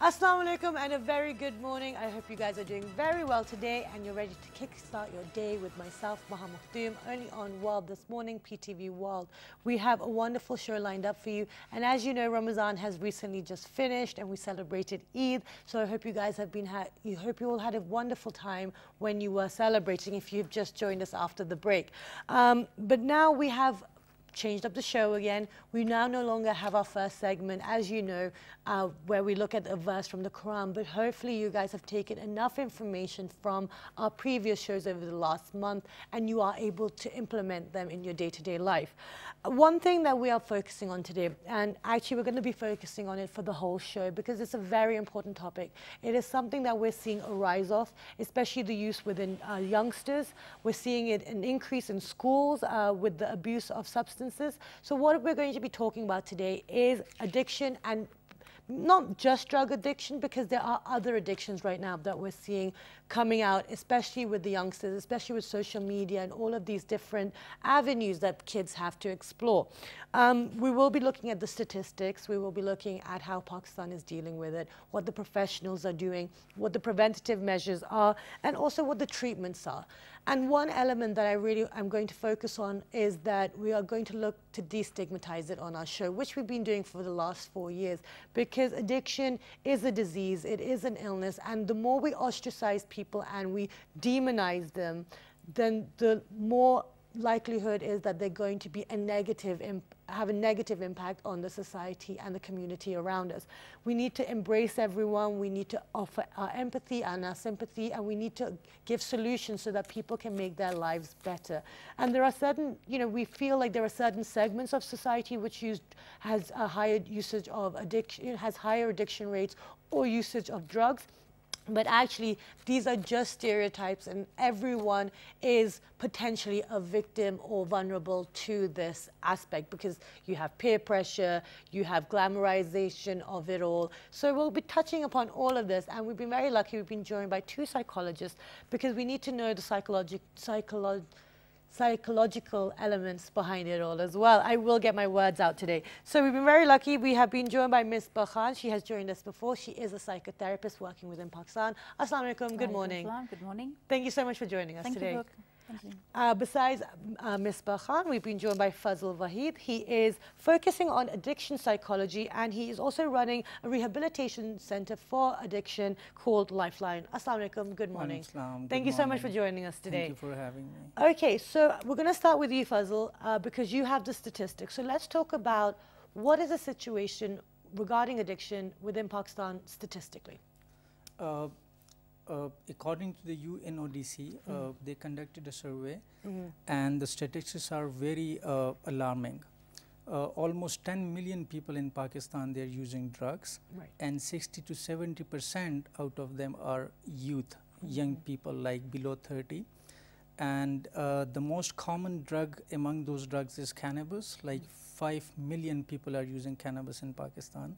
Assalamu alaikum and a very good morning. I hope you guys are doing very well today and you're ready to kickstart your day with myself, Wtm, only on World This Morning, PTV World. We have a wonderful show lined up for you, and as you know, Ramadan has recently just finished and we celebrated Eid. So I hope you guys have been, hope you all had a wonderful time when you were celebrating if you've just joined us after the break. But now we have changed up the show again. We now no longer have our first segment, as you know, where we look at a verse from the Quran, but hopefully you guys have taken enough information from our previous shows over the last month and you are able to implement them in your day-to-day life. One thing that we are focusing on today, and actually we're going to be focusing on it for the whole show because it's a very important topic. It is something that we're seeing a rise of, especially the use within youngsters. We're seeing it an increase in schools with the abuse of substances. So what we're going to be talking about today is addiction, and not just drug addiction, because there are other addictions right now that we're seeing coming out, especially with the youngsters, especially with social media and all of these different avenues that kids have to explore. We will be looking at the statistics. We will be looking at how Pakistan is dealing with it, what the professionals are doing, what the preventative measures are, and also what the treatments are. And one element that I'm going to focus on is that we are going to look to destigmatize it on our show, which we've been doing for the last 4 years, because addiction is a disease, it is an illness, and the more we ostracize people and we demonize them, then the more likelihood is that they're going to be have a negative impact on the society and the community around us. We need to embrace everyone, we need to offer our empathy and our sympathy, and we need to give solutions so that people can make their lives better. And there are certain, we feel like there are certain segments of society which has a higher usage of addiction, has higher addiction rates or usage of drugs. But actually, these are just stereotypes, and everyone is potentially a victim or vulnerable to this aspect, because you have peer pressure, you have glamorization of it all. So we'll be touching upon all of this, and we've been very lucky. We've been joined by 2 psychologists because we need to know the psychological elements behind it all as well. I will get my words out today. So we've been very lucky. We have been joined by Ms. Khan. She has joined us before. She is a psychotherapist working within Pakistan. Assalamu alaikum. Good morning. Good morning. Thank you so much for joining us today. Thank you. Besides Ms. Khan, we've been joined by Fazl Wahid. He is focusing on addiction psychology, and he is also running a rehabilitation center for addiction called Lifeline. Assalamu alaikum. Good morning. Thank you so much for joining us today. Thank you for having me. Okay, so we're going to start with you, Fazl, because you have the statistics. So let's talk about what is the situation regarding addiction within Pakistan statistically. According to the UNODC, they conducted a survey, and the statistics are very alarming. Almost 10 million people in Pakistan, they're using drugs, and 60 to 70% out of them are youth, young people like below 30. And the most common drug among those drugs is cannabis. Like 5 million people are using cannabis in Pakistan.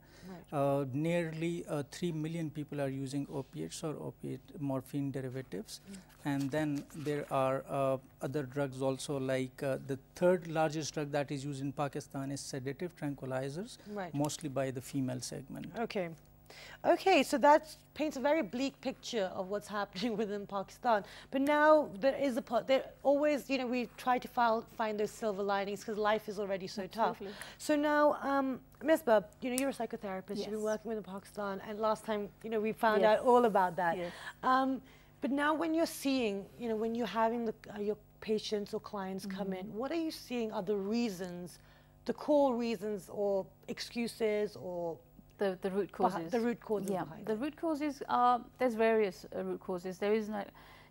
Nearly 3 million people are using opiates or opiate morphine derivatives. And then there are other drugs also, like the 3rd largest drug that is used in Pakistan is sedative tranquilizers, mostly by the female segment. Okay, so that paints a very bleak picture of what's happening within Pakistan. But now there is there always, we try to find those silver linings because life is already so tough. So now, Ms. Bab, you're a psychotherapist. You've been working with Pakistan, and last time, we found out all about that. But now when you're seeing, when you're having your patients or clients come in, what are you seeing are the reasons, the core reasons or excuses or the root causes. The root causes. Yeah, the root causes are, there's various root causes. There is no,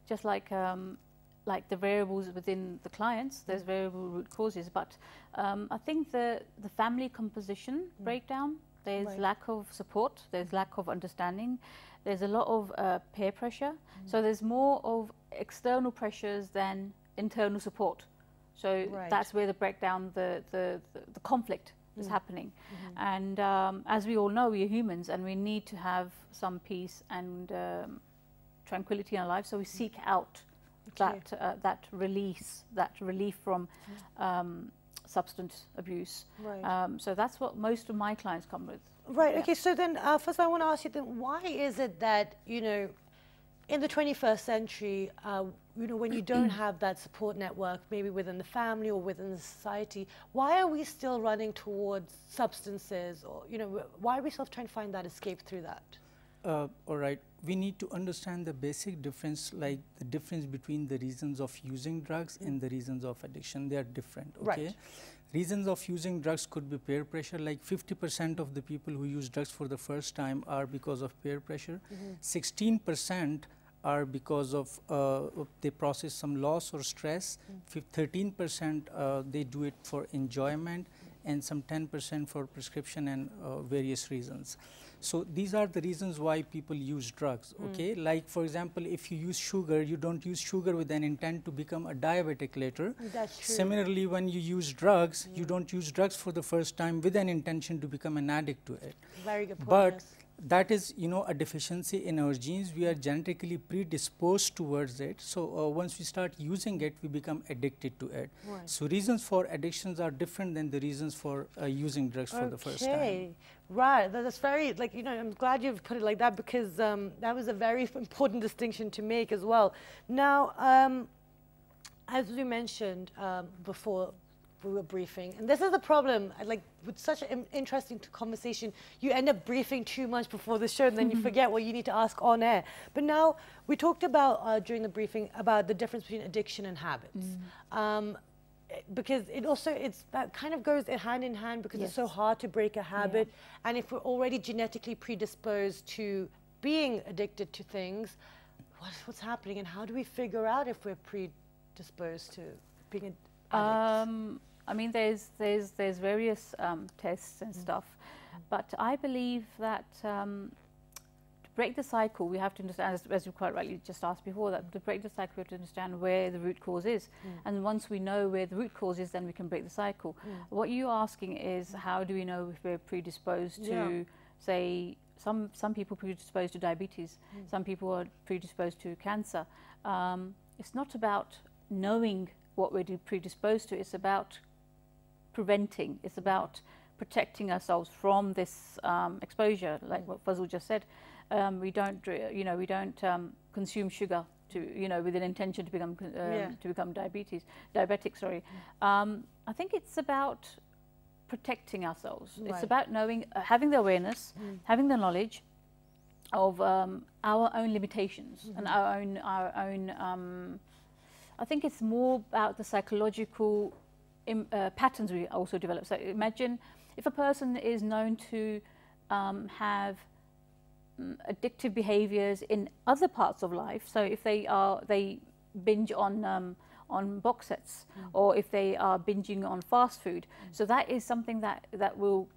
just like the variables within the clients, there's variable root causes. But I think the family composition breakdown, there's lack of support, there's lack of understanding, there's a lot of peer pressure. So there's more of external pressures than internal support. So that's where the breakdown, the conflict is happening. And as we all know, we are humans and we need to have some peace and tranquility in our lives, so we seek out that relief from substance abuse. Right. So that's what most of my clients come with. Right. Yeah. Okay. So then, first, I want to ask you then, why is it that in the 21st century, when you don't have that support network, maybe within the family or within the society, why are we still running towards substances, or why are we still trying to find that escape through that? All right, we need to understand the basic difference, like the difference between the reasons of using drugs and the reasons of addiction. They are different, okay? Right. Reasons of using drugs could be peer pressure, like 50% of the people who use drugs for the first time are because of peer pressure. 16% are because of they process some loss or stress. 13% they do it for enjoyment, and some 10% for prescription and various reasons. So these are the reasons why people use drugs, okay? Like, for example, if you use sugar, you don't use sugar with an intent to become a diabetic later. That's true. Similarly, when you use drugs, you don't use drugs for the first time with an intention to become an addict to it. Very good point. But yes. that is, a deficiency in our genes. We are genetically predisposed towards it. So once we start using it, we become addicted to it. Right. So reasons for addictions are different than the reasons for using drugs for the first time. Right. That's very, I'm glad you've put it like that, because that was a very important distinction to make as well. Now, as we mentioned before, we were briefing, and this is the problem, like with such an interesting conversation, you end up briefing too much before the show, and then you forget what you need to ask on air. But now, we talked about during the briefing about the difference between addiction and habits. Because that kind of goes hand in hand, because it's so hard to break a habit. And if we're already genetically predisposed to being addicted to things, what's happening, and how do we figure out if we're predisposed to being addicts? I mean, there's various tests and stuff, but I believe that to break the cycle, we have to understand, as you quite rightly just asked before, that to break the cycle, we have to understand where the root cause is. And once we know where the root cause is, then we can break the cycle. What you're asking is, how do we know if we're predisposed to, say, some people predisposed to diabetes, some people are predisposed to cancer. It's not about knowing what we're predisposed to, it's about preventing, it's about protecting ourselves from this exposure, like what Fazl just said. We don't consume sugar with an intention to become diabetic. Sorry. I think it's about protecting ourselves. Right. It's about knowing, having the awareness, having the knowledge of our own limitations and our own. I think it's more about the psychological patterns we also develop. So imagine if a person is known to have addictive behaviors in other parts of life. So if they binge on box sets, or if they are binging on fast food. So that is something that will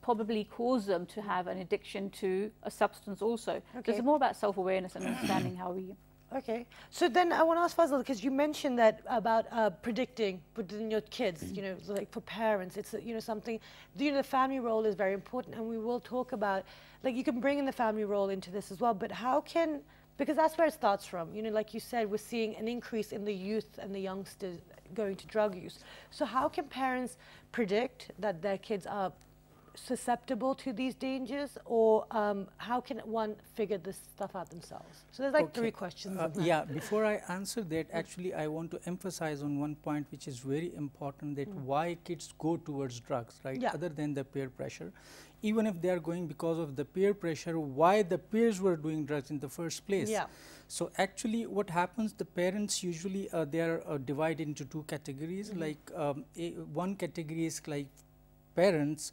probably cause them to have an addiction to a substance also. So it's more about self-awareness and understanding how we... Okay, so then I want to ask Fazl, because you mentioned that about predicting within your kids, like for parents, it's something, the family role is very important, and we will talk about, like, you can bring in the family role into this as well, but how can, because that's where it starts from, like you said, we're seeing an increase in the youth and the youngsters going to drug use. So how can parents predict that their kids are susceptible to these dangers, or how can one figure this stuff out themselves? So there's like three questions. Yeah, before I answer that, actually I want to emphasize on one point which is very important, that why kids go towards drugs, right? Other than the peer pressure. Even if they are going because of the peer pressure, why the peers were doing drugs in the first place. So actually what happens, the parents usually, they are divided into two categories. Like one category is like parents,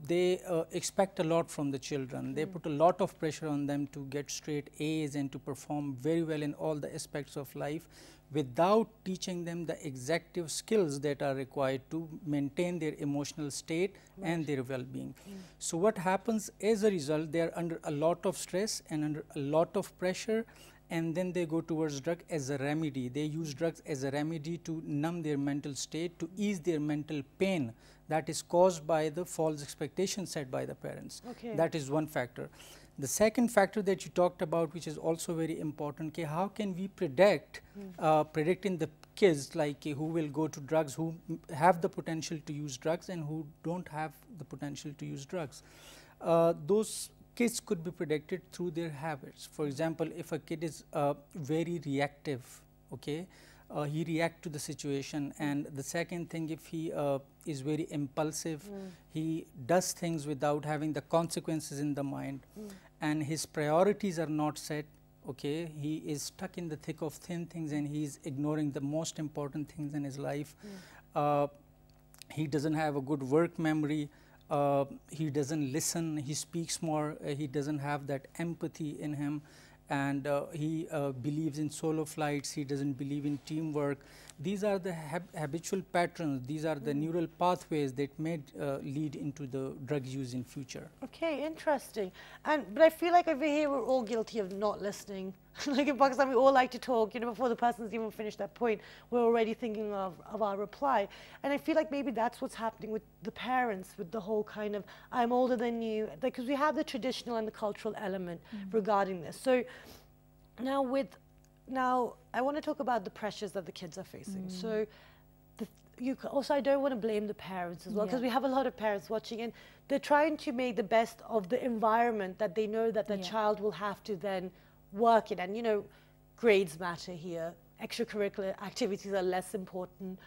they expect a lot from the children. They put a lot of pressure on them to get straight A's and to perform very well in all the aspects of life, without teaching them the exactive skills that are required to maintain their emotional state and their well-being. So what happens as a result, they are under a lot of stress and under a lot of pressure, and then they go towards drug as a remedy. They use drugs as a remedy to numb their mental state, to ease their mental pain that is caused by the false expectations set by the parents. Okay. That is one factor. The second factor that you talked about, which is also very important, how can we predict predicting the kids like who will go to drugs, who have the potential to use drugs and who don't have the potential to use drugs. Those kids could be predicted through their habits. For example, if a kid is very reactive, okay, he reacts to the situation. And the second thing, if he is very impulsive, he does things without having the consequences in the mind, and his priorities are not set, okay, he is stuck in the thick of thin things and he is ignoring the most important things in his life. He doesn't have a good work memory, he doesn't listen, he speaks more, he doesn't have that empathy in him, and he believes in solo flights, he doesn't believe in teamwork. These are the habitual patterns, these are the neural pathways that may lead into the drug use in future. Okay, interesting. But I feel like over here we're all guilty of not listening. Like in Pakistan, we all like to talk, you know, before the person's even finished that point, we're already thinking of our reply. And I feel like maybe that's what's happening with the parents, with the whole kind of, I'm older than you, because we have the traditional and the cultural element regarding this. So now I want to talk about the pressures that the kids are facing. So also, I don't want to blame the parents as well, because we have a lot of parents watching, and they're trying to make the best of the environment that they know that their child will have to then work in. And, you know, grades matter here. Extracurricular activities are less important.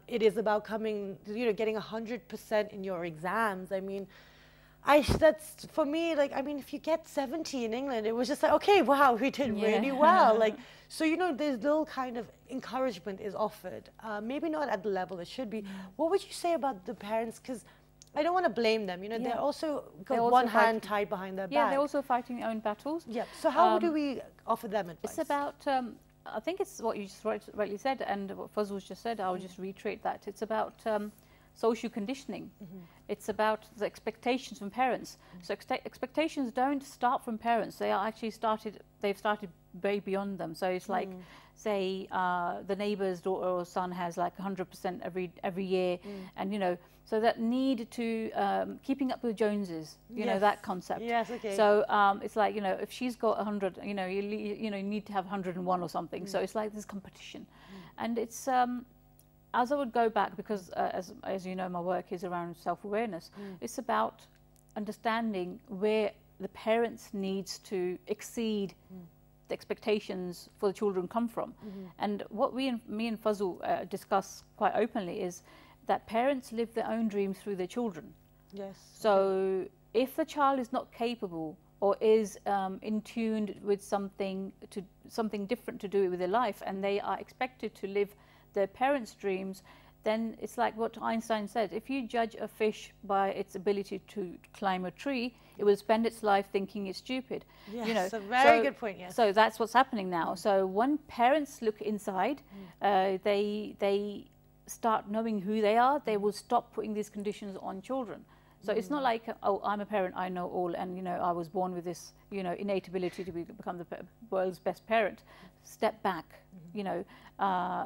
It is about getting 100% in your exams. I mean, that's for me, like, I mean, if you get 70 in England, it was just like, okay, wow, we did really well. Like, so, you know, there's little kind of encouragement is offered. Maybe not at the level it should be. What would you say about the parents? Because I don't want to blame them. You know, they're also got one hand tied behind their back. Yeah, they're also fighting their own battles. Yeah. So how do we offer them advice? It's about, I think it's what you just rightly said, and what Fazl's just said. I'll just reiterate that. It's about social conditioning. It's about the expectations from parents. So expectations don't start from parents. They are actually they've started way beyond them. So it's like, say, the neighbor's daughter or son has like 100% every year, and you know, so that need to keeping up with Joneses, you know, that concept. Yes, okay. So it's like, you know, if she's got 100, you know, you need to have 101 or something. So it's like this competition, and it's as I would go back, because as you know, my work is around self-awareness. It's about understanding where the parents needs to exceed the expectations for the children come from. And what me and Fazl discuss quite openly is that parents live their own dreams through their children. Yes. So if the child is not capable or is in tune with something different to do with their life, and they are expected to live their parents' dreams, then it's like what Einstein said: if you judge a fish by its ability to climb a tree, it will spend its life thinking it's stupid. Yes, you know, a very good point. Yes. So that's what's happening now. So when parents look inside, they start knowing who they are. They will stop putting these conditions on children. So it's not like, oh, I'm a parent, I know all, and you know, I was born with this, you know, innate ability to become the world's best parent. Step back, you know,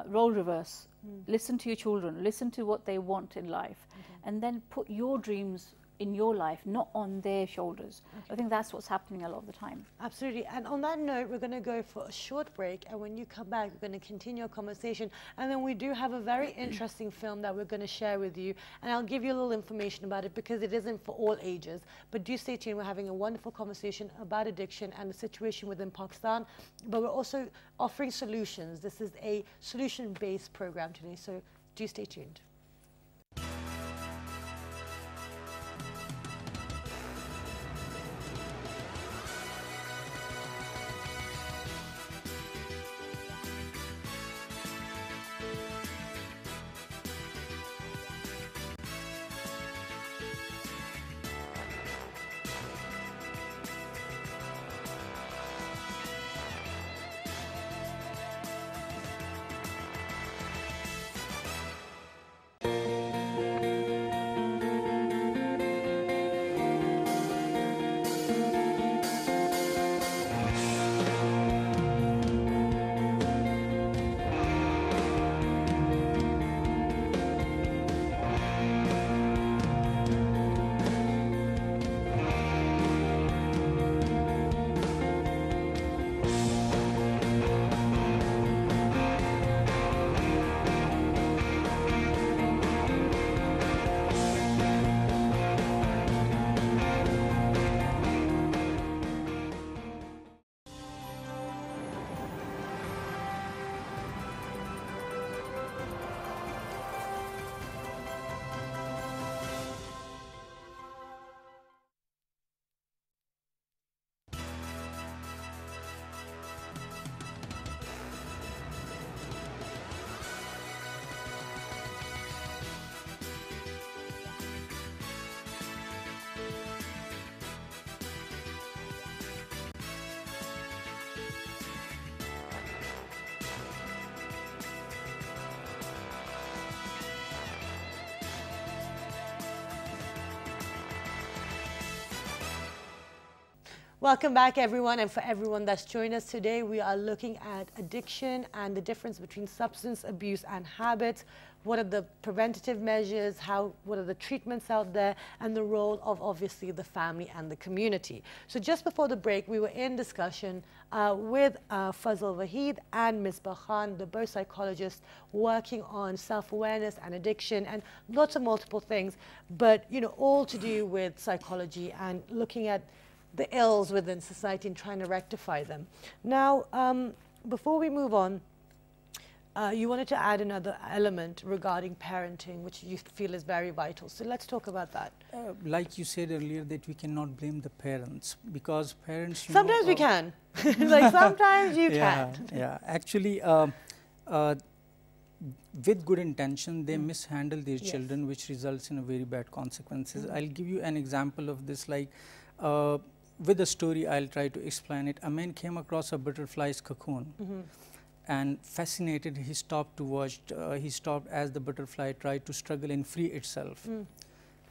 role reverse. Listen to your children. Listen to what they want in life, and then put your dreams in your life, not on their shoulders. I think that's what's happening a lot of the time. Absolutely. And on that note, we're going to go for a short break, and when you come back, we're going to continue our conversation, and then we do have a very interesting film that we're going to share with you, and I'll give you a little information about it because it isn't for all ages. But do stay tuned. We're having a wonderful conversation about addiction and the situation within Pakistan, but we're also offering solutions. This is a solution-based program today, so do stay tuned. Welcome back, everyone, and for everyone that's joined us today, we are looking at addiction and the difference between substance abuse and habits. What are the preventative measures? What are the treatments out there? And the role of, obviously, the family and the community. So just before the break, we were in discussion with Fazal Wahid and Misbah Khan, the both psychologists working on self-awareness and addiction and lots of multiple things, but, you know, all to do with psychology and looking at the ills within society and trying to rectify them. Now, before we move on, you wanted to add another element regarding parenting, which you feel is very vital. So let's talk about that. Like you said earlier, that we cannot blame the parents, because parents... Sometimes we can. Like sometimes you yeah, can. Yeah, actually, with good intention, they mishandle their children, which results in a very bad consequences. I'll give you an example of this. Like, with a story, I'll try to explain it. A man came across a butterfly's cocoon. And fascinated, he stopped to watch. He stopped as the butterfly tried to struggle and free itself.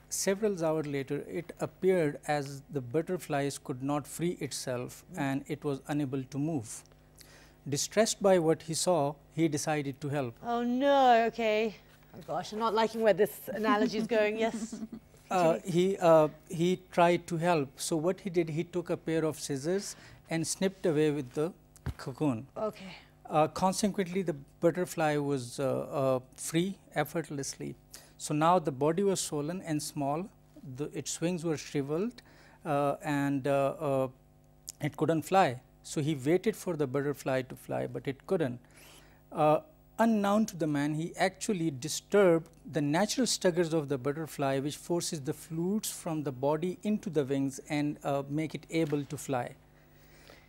Several hours later, it appeared as the butterflies could not free itself and it was unable to move. Distressed by what he saw, he decided to help. Oh no, okay. Oh gosh, I'm not liking where this analogy is going. Yes. He tried to help. So what he did, he took a pair of scissors and snipped away with the cocoon. Okay. Consequently, the butterfly was free effortlessly. So now the body was swollen and small, its wings were shriveled, and it couldn't fly. So he waited for the butterfly to fly, but it couldn't. Unknown to the man, he actually disturbed the natural struggles of the butterfly, which forces the fluids from the body into the wings and make it able to fly.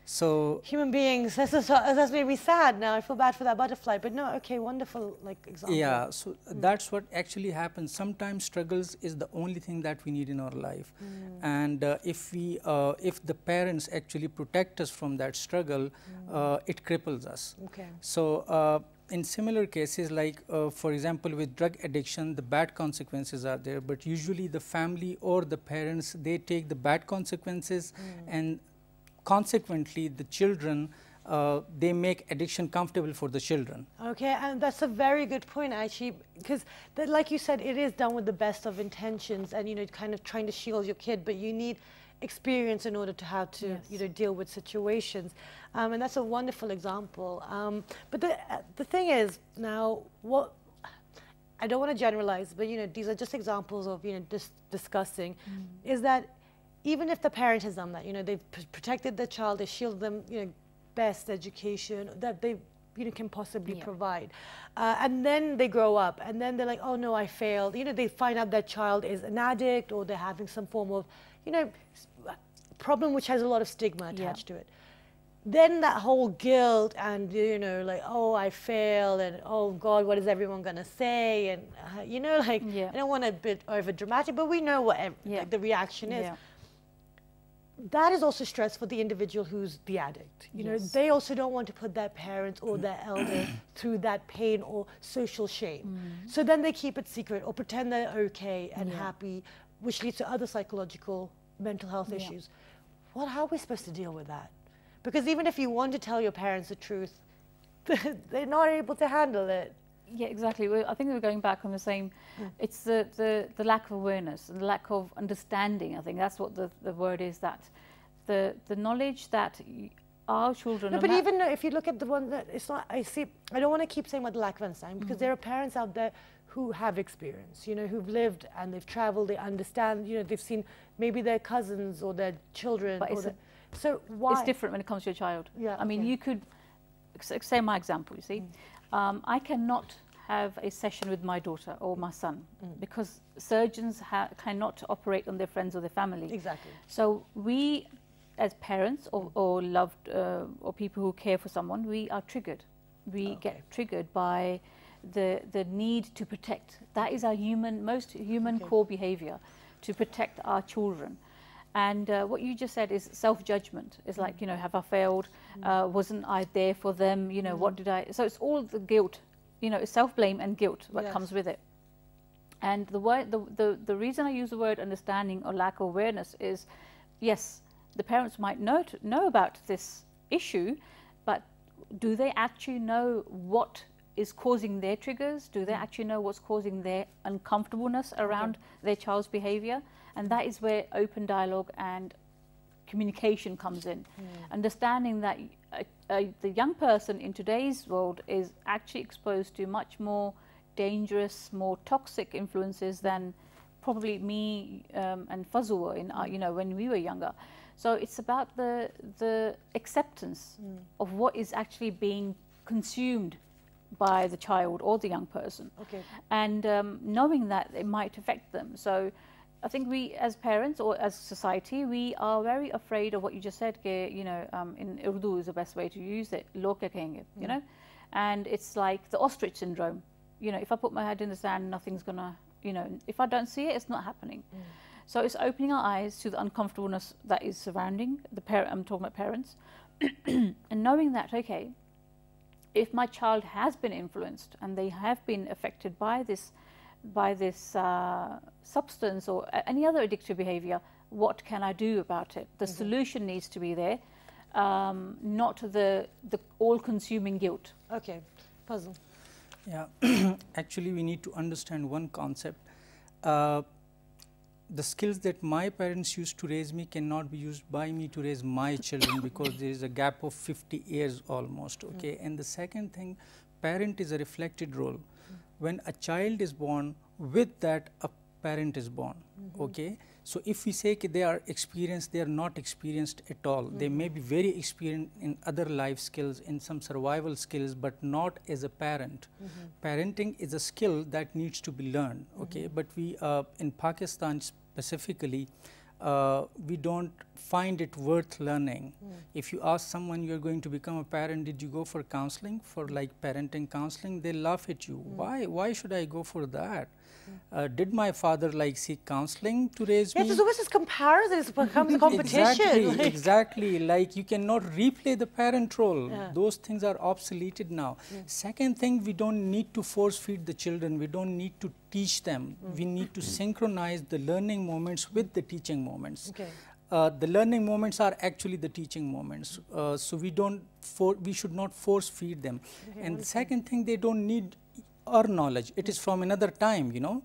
So human beings, that's made me sad now. I feel bad for that butterfly, but no, okay, wonderful example. Yeah, so that's what actually happens. Sometimes struggles is the only thing that we need in our life, and if the parents actually protect us from that struggle, it cripples us. Okay. So in similar cases, like for example with drug addiction, the bad consequences are there, but usually the family or the parents, they take the bad consequences and consequently, the children, they make addiction comfortable for the children. Okay, and that's a very good point, actually, because like you said, it is done with the best of intentions and, you know, kind of trying to shield your kid, but you need experience in order to how to, you know, deal with situations. And that's a wonderful example. But the thing is, now, what, I don't want to generalize, but, you know, these are just examples of, you know, discussing, is that even if the parent has done that, you know, they've protected the child, they shield them, you know, best education that they, you know, can possibly provide. And then they grow up and then they're like, oh no, I failed. You know, they find out their child is an addict or they're having some form of, you know, problem which has a lot of stigma attached to it. Then that whole guilt and, you know, like, oh, I failed and, oh God, what is everyone going to say? And, you know, like, I don't want to be a bit over dramatic, but we know what like, the reaction is. That is also stress for the individual who's the addict. You know, they also don't want to put their parents or their elder through that pain or social shame. So then they keep it secret or pretend they're okay and happy, which leads to other psychological, mental health issues. How are we supposed to deal with that? Because even if you want to tell your parents the truth, they're not able to handle it. Yeah, exactly. I think we're going back on the same. It's the lack of awareness and the lack of understanding. I think that's what the word is. That the knowledge that our children. No, but even if you look at the one that it's not. I don't want to keep saying about the lack of understanding because there are parents out there who have experience. You know, who've lived and they've traveled. They understand. You know, they've seen maybe their cousins or their children. But so why? It's different when it comes to your child. Yeah. I mean, you could say my example. You see. I cannot have a session with my daughter or my son because surgeons cannot operate on their friends or their family. Exactly. So we, as parents or loved or people who care for someone, we are triggered. We get triggered by the need to protect. That is our most human core behavior, to protect our children. And what you just said is self-judgment. It's like, you know, have I failed? Wasn't I there for them? You know, what did I... So it's all the guilt, you know, it's self-blame and guilt that comes with it. And the reason I use the word understanding or lack of awareness is, yes, the parents might know about this issue, but do they actually know what is causing their triggers? Do they actually know what's causing their uncomfortableness around their child's behavior? And that is where open dialogue and communication comes in. Understanding that the young person in today's world is actually exposed to much more dangerous, more toxic influences than probably me and Fazul were in, you know, when we were younger. So it's about the acceptance of what is actually being consumed by the child or the young person, and knowing that it might affect them. So I think we as parents or as society, we are very afraid of what you just said, you know, in Urdu is the best way to use it, log kya kahenge, you know, and it's like the ostrich syndrome. You know, if I put my head in the sand, nothing's gonna, you know, if I don't see it, it's not happening. So it's opening our eyes to the uncomfortableness that is surrounding the parent. I'm talking about parents, and knowing that, okay, if my child has been influenced and they have been affected by this substance or any other addictive behavior, what can I do about it? The solution needs to be there, not the all-consuming guilt. Okay, Puzzle. Yeah, actually we need to understand one concept. The skills that my parents used to raise me cannot be used by me to raise my children, because there is a gap of 50 years almost, okay? And the second thing, parent is a reflected role. When a child is born, with that a parent is born, okay? So if we say they are experienced, they are not experienced at all. They may be very experienced in other life skills, in some survival skills, but not as a parent. Parenting is a skill that needs to be learned, okay? But we, in Pakistan specifically, we don't find it worth learning. If you ask someone, you're going to become a parent, did you go for counseling, for like parenting counseling? They laugh at you. Why should I go for that? Did my father like seek counseling to raise me? There's always this comparison, it becomes a competition. Exactly, like you cannot replay the parent role. Those things are obsoleted now. Second thing, we don't need to force feed the children. We don't need to teach them. We need to synchronize the learning moments with the teaching moments. The learning moments are actually the teaching moments. So we should not force feed them. And the second thing, they don't need our knowledge. It is from another time, you know.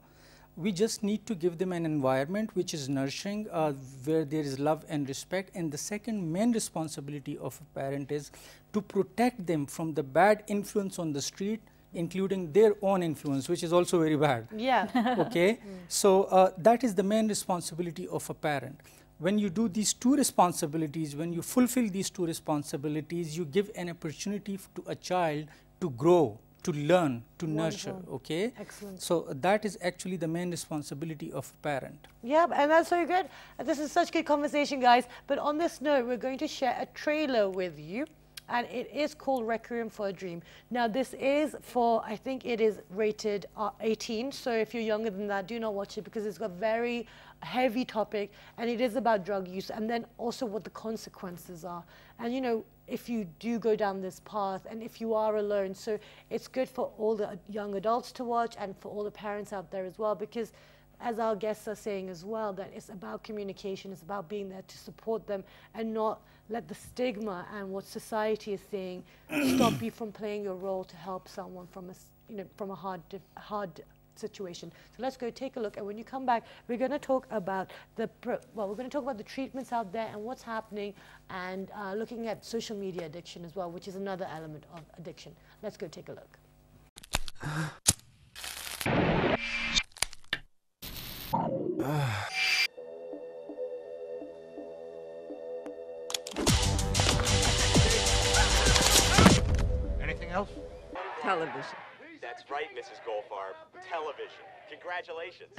We just need to give them an environment which is nourishing, where there is love and respect. And the second main responsibility of a parent is to protect them from the bad influence on the street, including their own influence, which is also very bad. Okay. So that is the main responsibility of a parent. When you do these two responsibilities, when you fulfill these two responsibilities, you give an opportunity to a child to grow, to learn, to nurture, okay? Excellent. So that is actually the main responsibility of a parent. Yeah, and that's so good. This is such good conversation, guys. But on this note, we're going to share a trailer with you, and it is called Requiem for a Dream. Now, this is for, I think it is rated 18, so if you're younger than that, do not watch it, because it's got very heavy topic, and it is about drug use, and then also what the consequences are. And you know, if you do go down this path, and if you are alone, so it's good for all the young adults to watch, and for all the parents out there as well, because as our guests are saying as well, that it's about communication, it's about being there to support them, and not let the stigma and what society is saying stop you from playing your role to help someone from a hard situation. So let's go take a look, and when you come back, we're going to talk about the treatments out there and what's happening, and looking at social media addiction as well, which is another element of addiction. Let's go take a look. Anything else? Television. That's right, Mrs. Goldfarb. Television. Congratulations.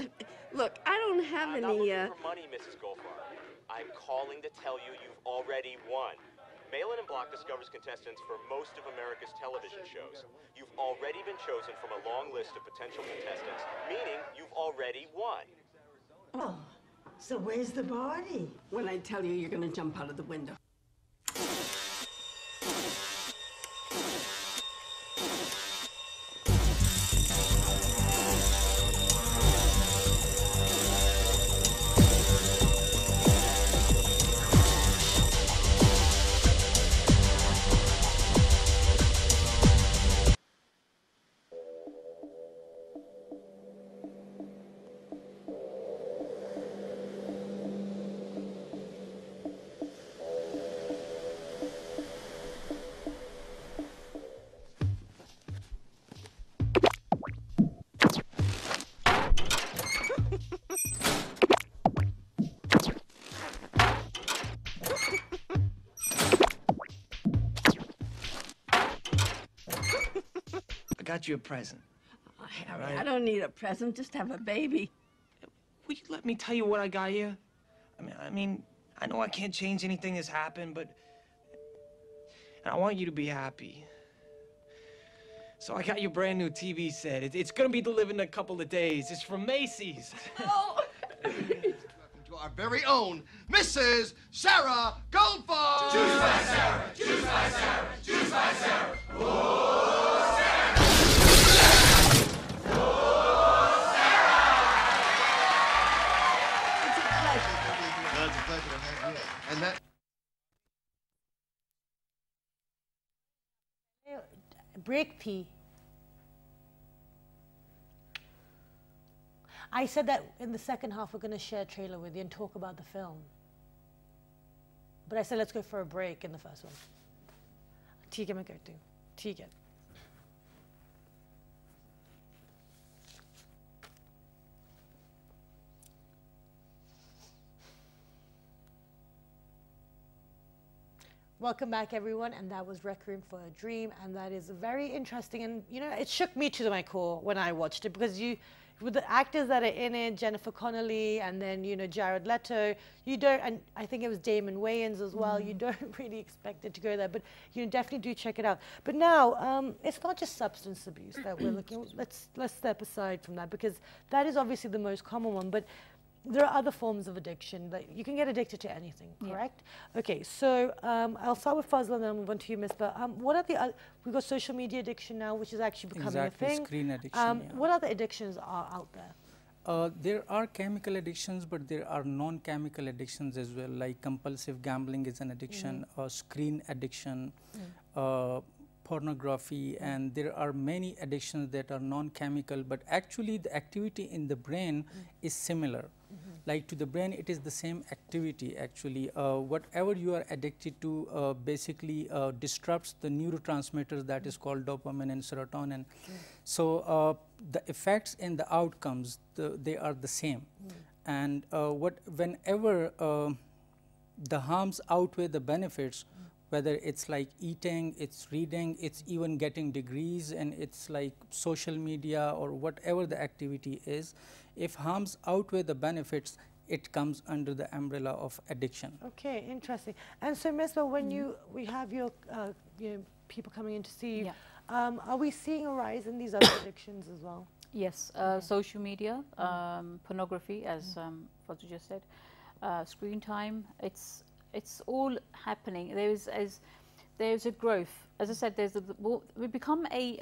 Look, I don't have I'm not any, looking for money, Mrs. Goldfarb. I'm calling to tell you you've already won. Mail-In and Block discovers contestants for most of America's television shows. You've already been chosen from a long list of potential contestants, meaning you've already won. Oh, so where's the body? When I tell you, you're gonna jump out of the window. got you a present. Oh, Harry, I don't need a present. Just have a baby. Will you let me tell you what I got you? I know I can't change anything that's happened, but I want you to be happy. So I got you a brand new TV set. It's gonna be delivered in a couple of days. It's from Macy's. Oh! To our very own Mrs. Sarah Goldfarb. Choose by Sarah. Choose by Sarah. Choose by Sarah. Oh, Sarah. Oh, Sarah. It's a pleasure. Well, it's a pleasure to have you. And that. Break P. I said that in the second half we're going to share a trailer with you and talk about the film. But I said let's go for a break in the first one. ठीक है मैं करती हूँ. ठीक है. Welcome back, everyone, and that was Requiem for a Dream, and that is very interesting, and you know, it shook me to my core when I watched it, because with the actors that are in it, Jennifer Connelly, and then, you know, Jared Leto, you don't, and I think it was Damon Wayans as well, you don't really expect it to go there, but you definitely do check it out. But now, it's not just substance abuse that we're looking at. Let's step aside from that, because that is obviously the most common one, but there are other forms of addiction that you can get addicted to anything, correct? Yeah. Okay, so I'll start with Fazla and then I'll move on to you, Miss. But what are the we've got social media addiction now, which is actually becoming a thing. Screen addiction. What other addictions are out there? There are chemical addictions, but there are non-chemical addictions as well, like compulsive gambling is an addiction, screen addiction, pornography, and there are many addictions that are non-chemical, but actually the activity in the brain is similar. Like to the brain, it is the same activity actually. Whatever you are addicted to basically disrupts the neurotransmitters that is called dopamine and serotonin. So the effects and the outcomes, they are the same. And whenever the harms outweigh the benefits, whether it's like eating, it's reading, it's even getting degrees, and it's like social media or whatever the activity is, if harms outweigh the benefits, it comes under the umbrella of addiction. Okay, interesting. And so, Mesba, when we have your people coming in to see you, are we seeing a rise in these other addictions as well? Yes, social media, pornography, as Fazla just said, screen time, it's all happening. There's a growth. As I said, we become a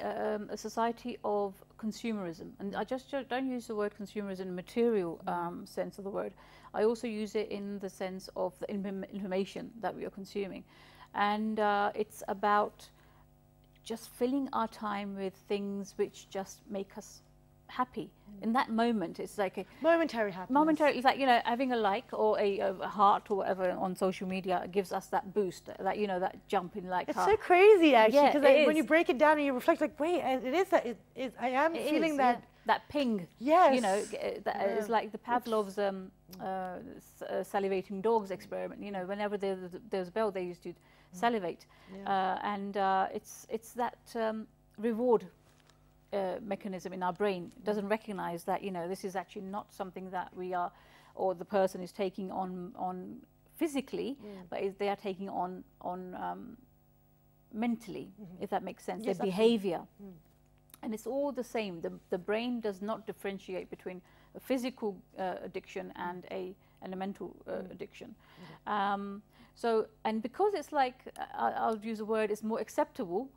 society of consumerism, and I just don't use the word consumerism in the material sense of the word. I also use it in the sense of the information that we are consuming, and it's about just filling our time with things which just make us happy. In that moment, it's like a momentary happiness. Momentary, it's like, you know, having a like or a heart or whatever on social media gives us that boost, that, you know, that jump in like. It's so crazy actually, because like, when you break it down and you reflect, like, wait, it is that. I am feeling that. That ping. Yes. You know, that is like the Pavlov's salivating dogs experiment. You know, whenever there's a bell, they used to salivate, and it's that reward mechanism in our brain. It doesn't recognize that, you know, this is actually not something that we are, or the person is taking on physically, but they are taking on mentally, if that makes sense. Yes, their behavior. And it's all the same. The brain does not differentiate between a physical addiction and a mental addiction. So, and because it's like, I'll use a word, it's more acceptable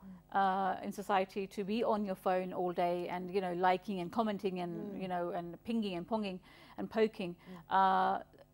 in society to be on your phone all day and, you know, liking and commenting and, you know, and pinging and ponging and poking,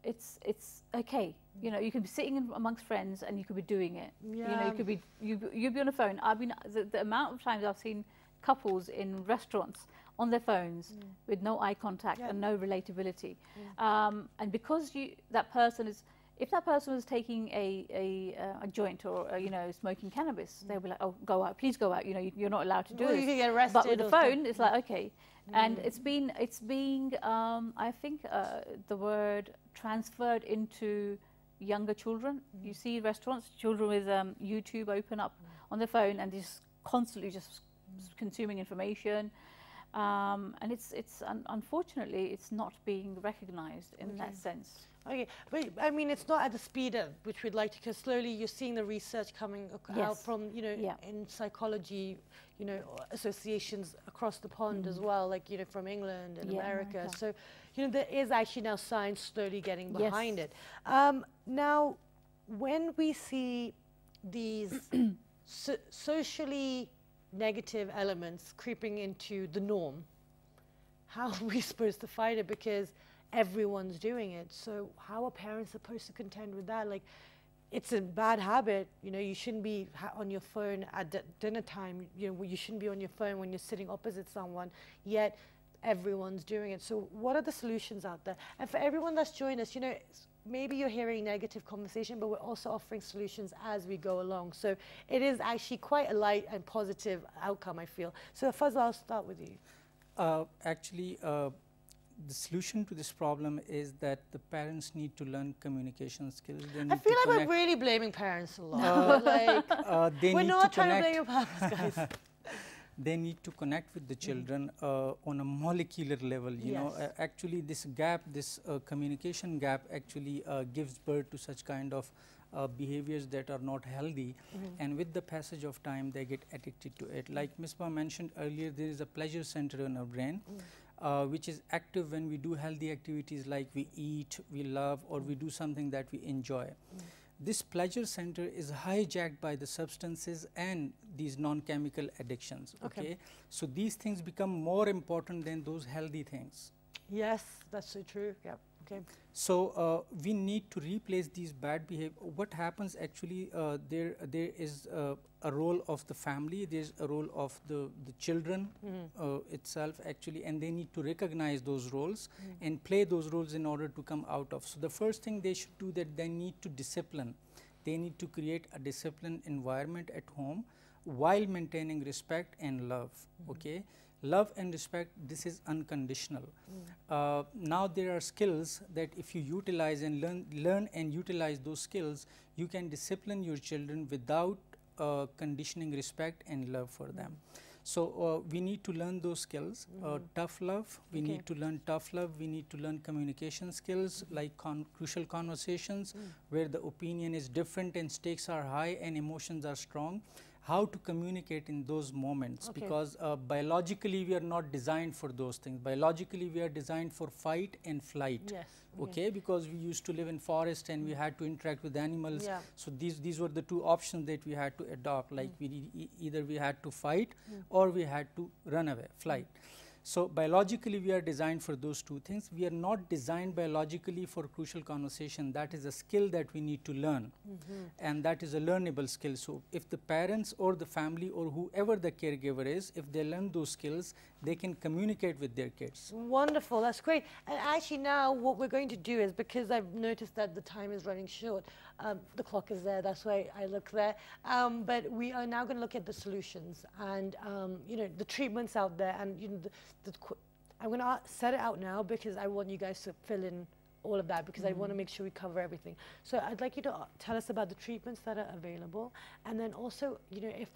it's okay. You know, you can be sitting amongst friends and you could be doing it. You know, you could be, you'd be on a phone. I mean, the amount of times I've seen couples in restaurants on their phones with no eye contact and no relatability. And because that person is, if that person was taking a joint or you know, smoking cannabis, they'll be like, oh, go out, please go out. You know, you're not allowed to do this. You can get arrested. But with the phone, it's like, okay. And it's being I think the word transferred into younger children. You see restaurants, children with YouTube open up on their phone and just constantly just consuming information. And unfortunately, it's not being recognized in that sense. Okay, but I mean, it's not at the speed at which we'd like to, because slowly you're seeing the research coming out from, you know, in psychology, you know, associations across the pond as well, like, you know, from England and America. So, you know, there is actually now science slowly getting behind it. Now, when we see these socially negative elements creeping into the norm, how are we supposed to fight it? Because everyone's doing it. So how are parents supposed to contend with that? Like, it's a bad habit. You know, you shouldn't be on your phone at dinner time. You know, you shouldn't be on your phone when you're sitting opposite someone, yet everyone's doing it. So what are the solutions out there? And for everyone that's joined us, you know, maybe you're hearing negative conversation, but we're also offering solutions as we go along. So it is actually quite a light and positive outcome, I feel. So Fazla, I'll start with you. Actually, the solution to this problem is that the parents need to learn communication skills. I feel like we're really blaming parents a lot. We're not trying to blame your parents, guys. They need to connect with the children on a molecular level. You know, actually this gap, this communication gap actually gives birth to such kind of behaviors that are not healthy. And with the passage of time, they get addicted to it. Like Misbah mentioned earlier, there is a pleasure center in our brain, which is active when we do healthy activities like we eat, we love, or we do something that we enjoy. This pleasure center is hijacked by the substances and these non-chemical addictions. Okay. So these things become more important than those healthy things. Yes, that's so true. Yeah. Okay. So we need to replace these bad behavior. What happens actually, there is a role of the family, there's a role of the children itself actually, and they need to recognize those roles and play those roles in order to come out of. So the first thing they should do, that they need to discipline. They need to create a disciplined environment at home while maintaining respect and love. Okay. Love and respect, this is unconditional. Now there are skills that if you utilize and learn and utilize those skills, you can discipline your children without conditioning respect and love for them. So we need to learn those skills. Tough love, we need to learn tough love. We need to learn communication skills like crucial conversations where the opinion is different and stakes are high and emotions are strong. How to communicate in those moments, because biologically we are not designed for those things. Biologically we are designed for fight and flight. Yes. Okay, because we used to live in forest and we had to interact with animals. So these were the two options that we had to adopt. Like either we had to fight or we had to run away, flight. So biologically we are designed for those two things. We are not designed biologically for crucial conversation. That is a skill that we need to learn, and that is a learnable skill. So if the parents or the family or whoever the caregiver is, if they learn those skills, they can communicate with their kids. Wonderful, that's great. And actually now what we're going to do is, because I've noticed that the time is running short, the clock is there, that's why I look there, but we are now going to look at the solutions and you know, the treatments out there, and you know, I'm going to set it out now because I want you guys to fill in all of that, because I want to make sure we cover everything. So I'd like you to tell us about the treatments that are available, and then also, you know, if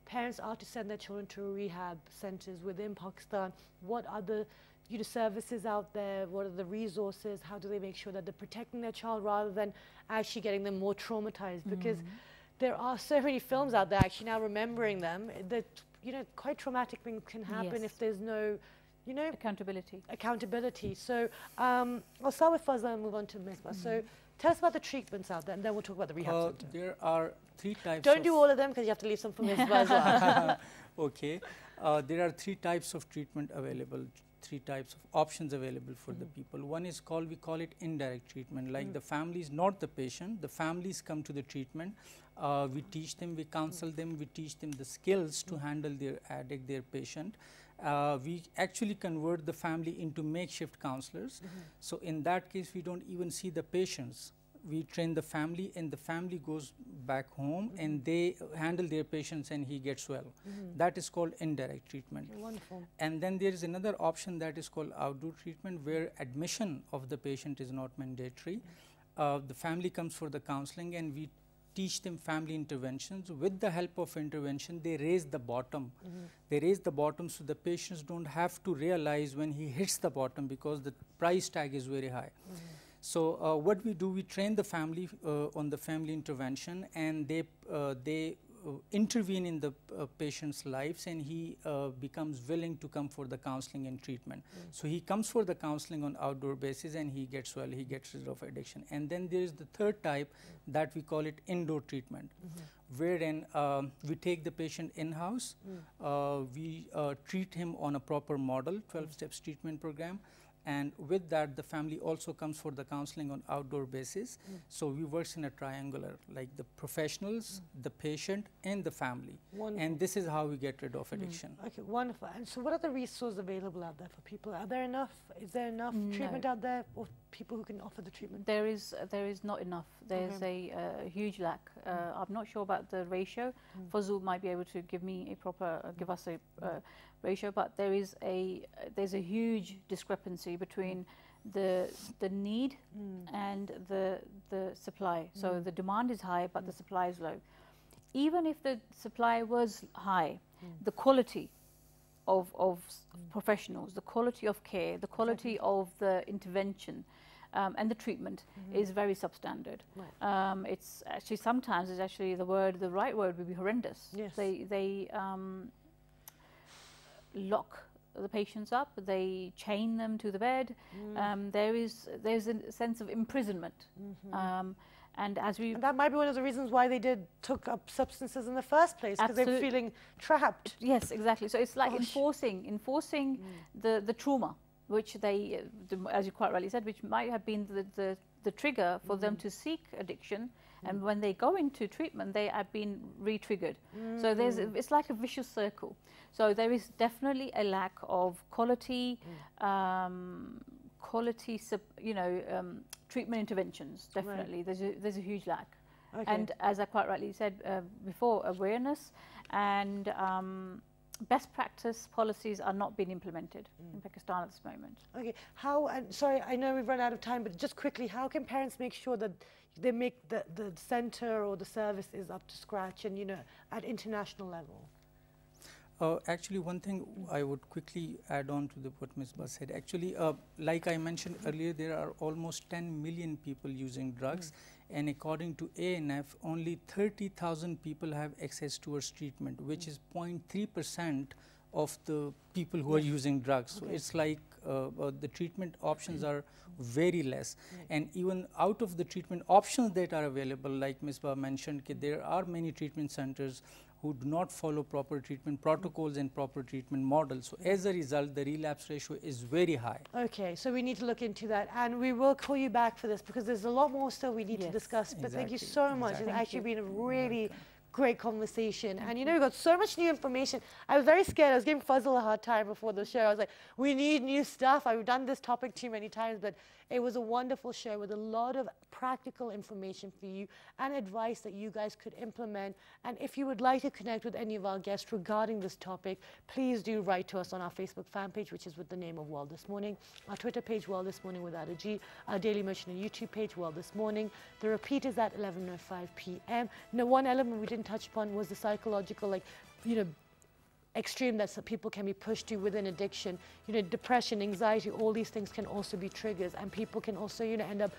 parents are to send their children to rehab centers within Pakistan, what are the services out there, what are the resources, how do they make sure that they're protecting their child rather than actually getting them more traumatized? Because there are so many films out there, actually now remembering them, that, you know, quite traumatic things can happen if there's no, you know, accountability. So I'll start with Fazla and move on to Misbah. So tell us about the treatments out there, and then we'll talk about the rehab center. There are 3 types. Don't do all of them because you have to leave some for Misbah as well. Okay. There are 3 types of treatment available, 3 types of options available for the people. One is called, we call it indirect treatment, like the family is not the patient, the families come to the treatment. We teach them, we counsel them, we teach them the skills to handle their addict, their patient. We actually convert the family into makeshift counselors. So in that case, we don't even see the patients. We train the family, and the family goes back home and they handle their patients and he gets well. That is called indirect treatment. Wonderful. And then there is another option that is called outdoor treatment, where admission of the patient is not mandatory. The family comes for the counseling and we teach them family interventions. With the help of intervention, they raise the bottom. They raise the bottom so the patients don't have to realize when he hits the bottom, because the price tag is very high. So what we do, we train the family on the family intervention, and they intervene in the patient's lives, and he becomes willing to come for the counseling and treatment. So he comes for the counseling on outdoor basis, and he gets well, he gets rid of addiction. And then there is the third type that we call it indoor treatment, wherein we take the patient in-house, we treat him on a proper model, 12 steps treatment program. And with that, the family also comes for the counseling on outdoor basis. So we work in a triangular, like the professionals, the patient, and the family. Wonderful. And this is how we get rid of addiction. Okay, wonderful. And so what are the resources available out there for people? Are there enough? Is there enough treatment out there for people who can offer the treatment? There is not enough. There's a huge lack. I'm not sure about the ratio. Fazul might be able to give me a proper, give us a ratio, but there's a huge discrepancy between the need and the supply. So the demand is high, but the supply is low. Even if the supply was high, the quality of professionals, the quality of care, the quality of the intervention and the treatment is very substandard. It's actually, sometimes it's actually the right word would be horrendous. Yes. They lock the patients up, they chain them to the bed. There's a sense of imprisonment. And that might be one of the reasons why they took up substances in the first place, because they're feeling trapped. Yes, exactly. So it's like enforcing the trauma, which they, as you quite rightly said, which might have been the trigger for them to seek addiction. And when they go into treatment, they have been re-triggered. So it's like a vicious circle. So there is definitely a lack of quality, treatment interventions. Definitely, there's a huge lack. And as I quite rightly said before, awareness and best practice policies are not being implemented in Pakistan at this moment. Okay, sorry, I know we've run out of time, but just quickly, how can parents make sure that they make the center or the service is up to scratch and, at international level? Actually, one thing I would quickly add on to what Ms. Bas said. Actually, like I mentioned earlier, there are almost 10 million people using drugs. And according to ANF, only 30,000 people have access towards treatment, which is 0.3% of the people who are using drugs. So it's like the treatment options are very less. And even out of the treatment options that are available, like Ms. Ba mentioned, there are many treatment centers who do not follow proper treatment protocols and proper treatment models. So as a result, the relapse ratio is very high. Okay, so we need to look into that, and we will call you back for this, because there's a lot more still we need to discuss. But thank you so much. It's actually been a really great conversation. And we got so much new information. I was very scared. I was giving Fazil a hard time before the show. I was like, we need new stuff. I've done this topic too many times, but it was a wonderful show with a lot of practical information for you and advice that you guys could implement. And if you would like to connect with any of our guests regarding this topic, please do write to us on our Facebook fan page, which is with the name of World This Morning, our Twitter page, World This Morning without a G, our Daily Motion and YouTube page, World This Morning. The repeat is at 11:05 p.m. Now, one element we didn't touch upon was the psychological, extreme that some people can be pushed to within addiction. Depression, anxiety, all these things can also be triggers, and people can also, end up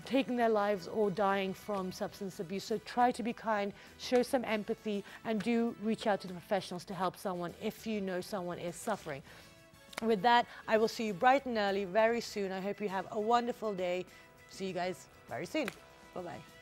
taking their lives or dying from substance abuse. So try to be kind, show some empathy, and do reach out to the professionals to help someone if you know someone is suffering. With that, I will see you bright and early very soon. I hope you have a wonderful day. See you guys very soon. Bye-bye.